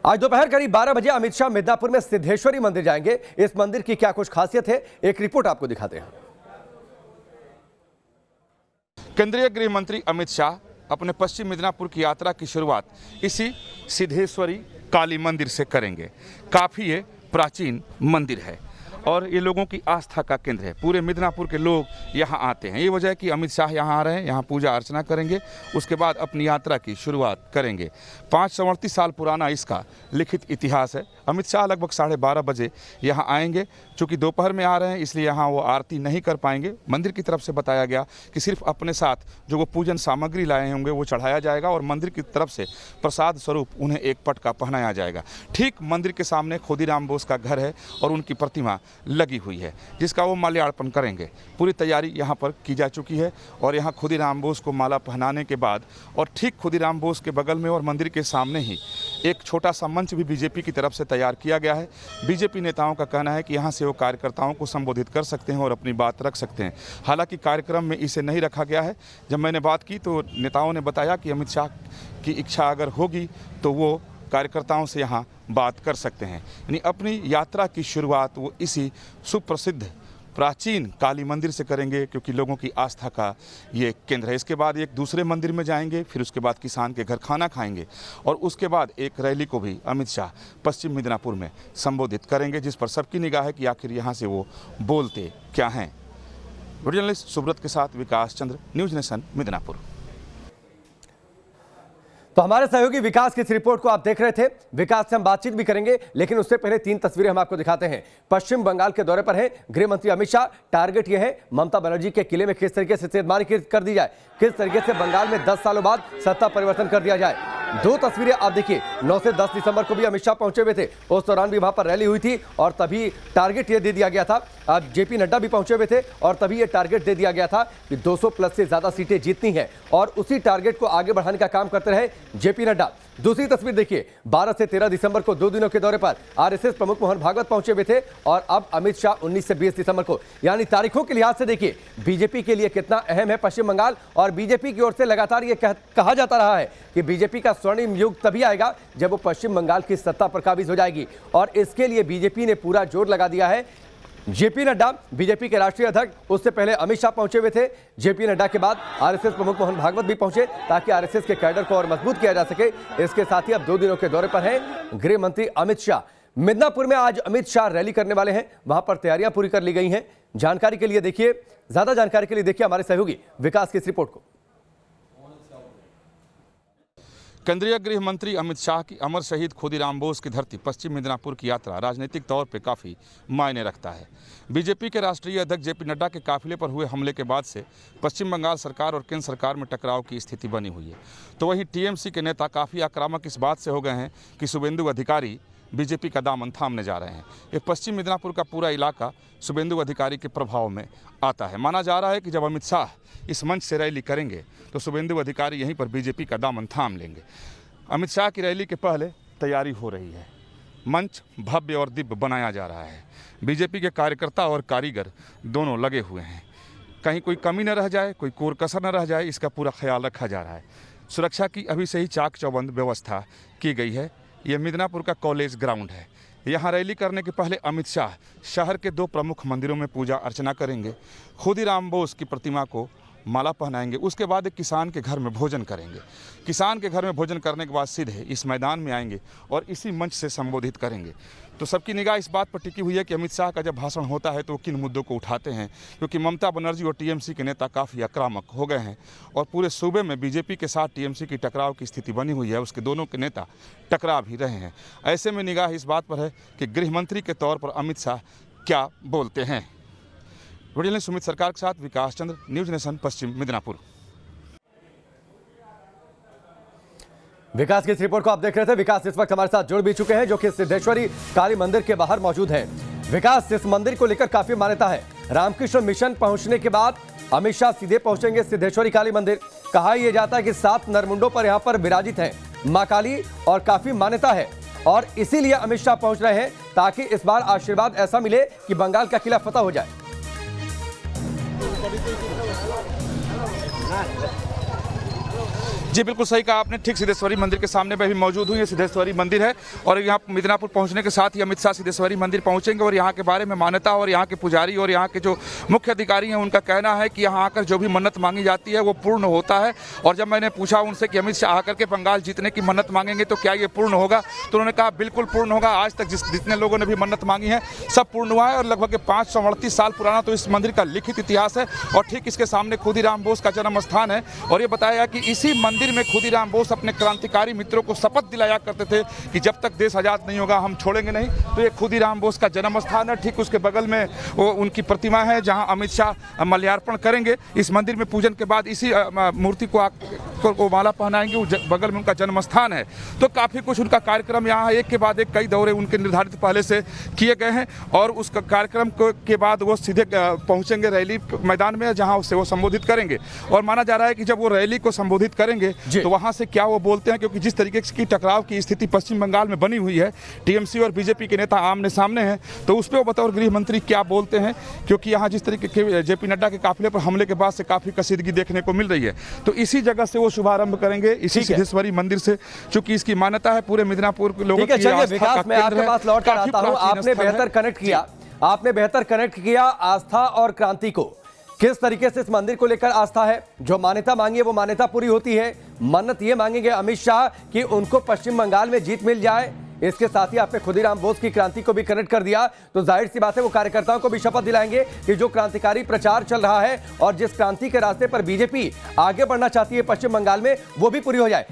आज दोपहर करीब 12 बजे अमित शाह मिदनापुर में सिद्धेश्वरी मंदिर जाएंगे। इस मंदिर की क्या कुछ खासियत है, एक रिपोर्ट आपको दिखाते हैं। केंद्रीय गृह मंत्री अमित शाह अपने पश्चिम मिदनापुर की यात्रा की शुरुआत इसी सिद्धेश्वरी काली मंदिर से करेंगे। काफ़ी ये प्राचीन मंदिर है और ये लोगों की आस्था का केंद्र है। पूरे मिदनापुर के लोग यहाँ आते हैं। ये वजह है कि अमित शाह यहाँ आ रहे हैं, यहाँ पूजा अर्चना करेंगे, उसके बाद अपनी यात्रा की शुरुआत करेंगे। 537 साल पुराना इसका लिखित इतिहास है। अमित शाह लगभग 12:30 बजे यहाँ आएंगे। चूँकि दोपहर में आ रहे हैं इसलिए यहाँ वो आरती नहीं कर पाएंगे। मंदिर की तरफ से बताया गया कि सिर्फ अपने साथ जो वो पूजन सामग्री लाए होंगे वो चढ़ाया जाएगा और मंदिर की तरफ से प्रसाद स्वरूप उन्हें एक पटका पहनाया जाएगा। ठीक मंदिर के सामने खुदीराम बोस का घर है और उनकी प्रतिमा लगी हुई है जिसका वो माल्यार्पण करेंगे। पूरी तैयारी यहाँ पर की जा चुकी है और यहाँ खुदीराम बोस को माला पहनाने के बाद और ठीक खुदीराम बोस के बगल में और मंदिर के सामने ही एक छोटा सा मंच भी बीजेपी की तरफ से तैयार किया गया है। बीजेपी नेताओं का कहना है कि यहाँ से वो कार्यकर्ताओं को संबोधित कर सकते हैं और अपनी बात रख सकते हैं। हालांकि कार्यक्रम में इसे नहीं रखा गया है। जब मैंने बात की तो नेताओं ने बताया कि अमित शाह की इच्छा अगर होगी तो वो कार्यकर्ताओं से यहाँ बात कर सकते हैं। यानी अपनी यात्रा की शुरुआत वो इसी सुप्रसिद्ध प्राचीन काली मंदिर से करेंगे क्योंकि लोगों की आस्था का ये केंद्र है। इसके बाद एक दूसरे मंदिर में जाएंगे, फिर उसके बाद किसान के घर खाना खाएंगे और उसके बाद एक रैली को भी अमित शाह पश्चिम मिदनापुर में संबोधित करेंगे, जिस पर सबकी निगाह है कि आखिर यहाँ से वो बोलते क्या हैं। वीडियो जर्नलिस्ट सुब्रत के साथ विकास चंद्र, न्यूज नेशन, मिदनापुर। तो हमारे सहयोगी विकास की इस रिपोर्ट को आप देख रहे थे। विकास से हम बातचीत भी करेंगे, लेकिन उससे पहले 3 तस्वीरें हम आपको दिखाते हैं। पश्चिम बंगाल के दौरे पर हैं गृह मंत्री अमित शाह। टारगेट यह है ममता बनर्जी के किले में किस तरीके से सेधमारी कर दी जाए, किस तरीके से बंगाल में 10 सालों बाद सत्ता परिवर्तन कर दिया जाए। 2 तस्वीरें आप देखिए। 9 से 10 दिसंबर को भी अमित शाह पहुंचे हुए थे। उस दौरान भी वहां पर रैली हुई थी और तभी टारगेट ये दे दिया गया था। अब जेपी नड्डा भी पहुंचे हुए थे और तभी ये टारगेट दे दिया गया था कि 200 प्लस से ज्यादा सीटें जीतनी है और उसी टारगेट को आगे बढ़ाने का काम करते रहे जेपी नड्डा। दूसरी तस्वीर देखिए। 12 से 13 दिसंबर को 2 दिनों के दौरे पर आरएसएस प्रमुख मोहन भागवत पहुंचे हुए थे और अब अमित शाह 19 से 20 दिसंबर को। यानी तारीखों के लिहाज से देखिए बीजेपी के लिए कितना अहम है पश्चिम बंगाल। और बीजेपी की ओर से लगातार ये कहा जाता रहा है कि बीजेपी का स्वर्णिम युग तभी आएगा जब वो पश्चिम बंगाल की सत्ता पर काबिज हो जाएगी और इसके लिए बीजेपी ने पूरा जोर लगा दिया है। जेपी नड्डा बीजेपी के राष्ट्रीय अध्यक्ष, उससे पहले अमित शाह पहुंचे हुए थे। जेपी नड्डा के बाद आरएसएस प्रमुख मोहन भागवत भी पहुंचे ताकि आरएसएस के कैडर को और मजबूत किया जा सके। इसके साथ ही अब 2 दिनों के दौरे पर हैं गृह मंत्री अमित शाह। मिदनापुर में आज अमित शाह रैली करने वाले हैं, वहां पर तैयारियां पूरी कर ली गई हैं। जानकारी के लिए देखिए, ज्यादा जानकारी के लिए देखिए हमारे सहयोगी विकास की इस रिपोर्ट को। केंद्रीय गृह मंत्री अमित शाह की अमर शहीद खुदीराम बोस की धरती पश्चिम मिदनापुर की यात्रा राजनीतिक तौर पे काफ़ी मायने रखता है। बीजेपी के राष्ट्रीय अध्यक्ष जेपी नड्डा के काफिले पर हुए हमले के बाद से पश्चिम बंगाल सरकार और केंद्र सरकार में टकराव की स्थिति बनी हुई है। तो वहीं टीएमसी के नेता काफ़ी आक्रामक इस बात से हो गए हैं कि शुभेंदु अधिकारी बीजेपी का दामन थामने जा रहे हैं। ये पश्चिम मिदनापुर का पूरा इलाका शुभेंदु अधिकारी के प्रभाव में आता है। माना जा रहा है कि जब अमित शाह इस मंच से रैली करेंगे तो शुभेंदु अधिकारी यहीं पर बीजेपी का दामन थाम लेंगे। अमित शाह की रैली के पहले तैयारी हो रही है। मंच भव्य और दिव्य बनाया जा रहा है। बीजेपी के कार्यकर्ता और कारीगर दोनों लगे हुए हैं। कहीं कोई कमी न रह जाए, कोई कोर कसर न रह जाए, इसका पूरा ख्याल रखा जा रहा है। सुरक्षा की अभी से ही चाक चौबंद व्यवस्था की गई है। ये मिदनापुर का कॉलेज ग्राउंड है। यहाँ रैली करने के पहले अमित शाह शहर के 2 प्रमुख मंदिरों में पूजा अर्चना करेंगे। खुदीराम बोस की प्रतिमा को माला पहनाएंगे। उसके बाद एक किसान के घर में भोजन करेंगे। किसान के घर में भोजन करने के बाद सीधे इस मैदान में आएंगे और इसी मंच से संबोधित करेंगे। तो सबकी निगाह इस बात पर टिकी हुई है कि अमित शाह का जब भाषण होता है तो वो किन मुद्दों को उठाते हैं, क्योंकि ममता बनर्जी और टीएमसी के नेता काफ़ी आक्रामक हो गए हैं और पूरे सूबे में बीजेपी के साथ टीएमसी की टकराव की स्थिति बनी हुई है। उसके दोनों के नेता टकरा भी रहे हैं। ऐसे में निगाह इस बात पर है कि गृह मंत्री के तौर पर अमित शाह क्या बोलते हैं। वीडियो सुमित सरकार के साथ विकास चंद्र, न्यूज नेशन, पश्चिम मिदनापुर। विकास की इस रिपोर्ट को आप देख रहे थे। विकास इस वक्त हमारे साथ जुड़ भी चुके हैं जो कि सिद्धेश्वरी काली मंदिर के बाहर मौजूद हैं। विकास, इस मंदिर को लेकर काफी मान्यता है। रामकृष्ण मिशन पहुंचने के बाद अमित शाह सीधे पहुंचेंगे सिद्धेश्वरी काली मंदिर। कहा यह जाता है कि 7 नरमुंडों पर यहां पर विराजित हैं मां काली और काफी मान्यता है और इसीलिए अमित शाह पहुंच रहे हैं ताकि इस बार आशीर्वाद ऐसा मिले कि बंगाल का किला फतह हो जाए। जी बिल्कुल सही कहा आपने। ठीक सिद्धेश्वरी मंदिर के सामने मैं भी मौजूद हूँ। ये सिद्धेश्वरी मंदिर है और यहाँ मिदनापुर पहुँचने के साथ ही अमित शाह सिद्धेश्वरी मंदिर पहुँचेंगे और यहाँ के बारे में मान्यता और यहाँ के पुजारी और यहाँ के जो मुख्य अधिकारी हैं उनका कहना है कि यहाँ आकर जो भी मन्नत मांगी जाती है वो पूर्ण होता है। और जब मैंने पूछा उनसे कि अमित शाह आकर के बंगाल जीतने की मन्नत मांगेंगे तो क्या ये पूर्ण होगा, तो उन्होंने कहा बिल्कुल पूर्ण होगा। आज तक जितने लोगों ने भी मन्नत मांगी है सब पूर्ण हुआ है और लगभग 538 साल पुराना तो इस मंदिर का लिखित इतिहास है। और ठीक इसके सामने खुदीराम बोस का जन्म स्थान है और ये बताया कि इसी मंदिर में खुदीराम बोस अपने क्रांतिकारी मित्रों को शपथ दिलाया करते थे कि जब तक देश आज़ाद नहीं होगा हम छोड़ेंगे नहीं। तो ये खुदीराम बोस का जन्म स्थान है। ठीक उसके बगल में वो उनकी प्रतिमा है जहां अमित शाह माल्यार्पण करेंगे। इस मंदिर में पूजन के बाद इसी मूर्ति को माला पहनाएंगे। बगल में उनका जन्म स्थान है। तो काफ़ी कुछ उनका कार्यक्रम यहाँ एक के बाद एक कई दौरे उनके निर्धारित पहले से किए गए हैं और उस कार्यक्रम के बाद वो सीधे पहुँचेंगे रैली मैदान में जहाँ उससे वो संबोधित करेंगे। और माना जा रहा है कि जब वो रैली को संबोधित करेंगे तो वहाँ से क्या वो बोलते हैं, क्योंकि जिस तरीके की टकराव की स्थिति पश्चिम बंगाल में बनी हुई है, टीएमसी और बीजेपी के नेता आमने सामने हैं, तो उस पर वो बतौर गृह मंत्री क्या बोलते हैं। क्योंकि यहाँ जिस तरीके के जेपी नड्डा के काफिले पर हमले के बाद से काफ़ी कशीदगी देखने को मिल रही है, तो इसी जगह से वो शुभारंभ करेंगे, इसी सिद्धेश्वरी मंदिर से, चूंकि इसकी मान्यता है पूरे मिदनापुर के लोगों की आस्था का केंद्र है। आपके पास लौट कर आता हूं। आपने बेहतर कनेक्ट किया आस्था और क्रांति को। किस तरीके से इस मंदिर को लेकर आस्था है, जो मान्यता मांगी है वो मान्यता पूरी होती है। मन्नत ये मांगेंगे अमित शाह कि उनको पश्चिम बंगाल में जीत मिल जाए। इसके साथ ही आपने खुदीराम बोस की क्रांति को भी कनेक्ट कर दिया, तो जाहिर सी बात है वो कार्यकर्ताओं को भी शपथ दिलाएंगे कि जो क्रांतिकारी प्रचार चल रहा है और जिस क्रांति के रास्ते पर बीजेपी आगे बढ़ना चाहती है पश्चिम बंगाल में, वो भी पूरी हो जाए।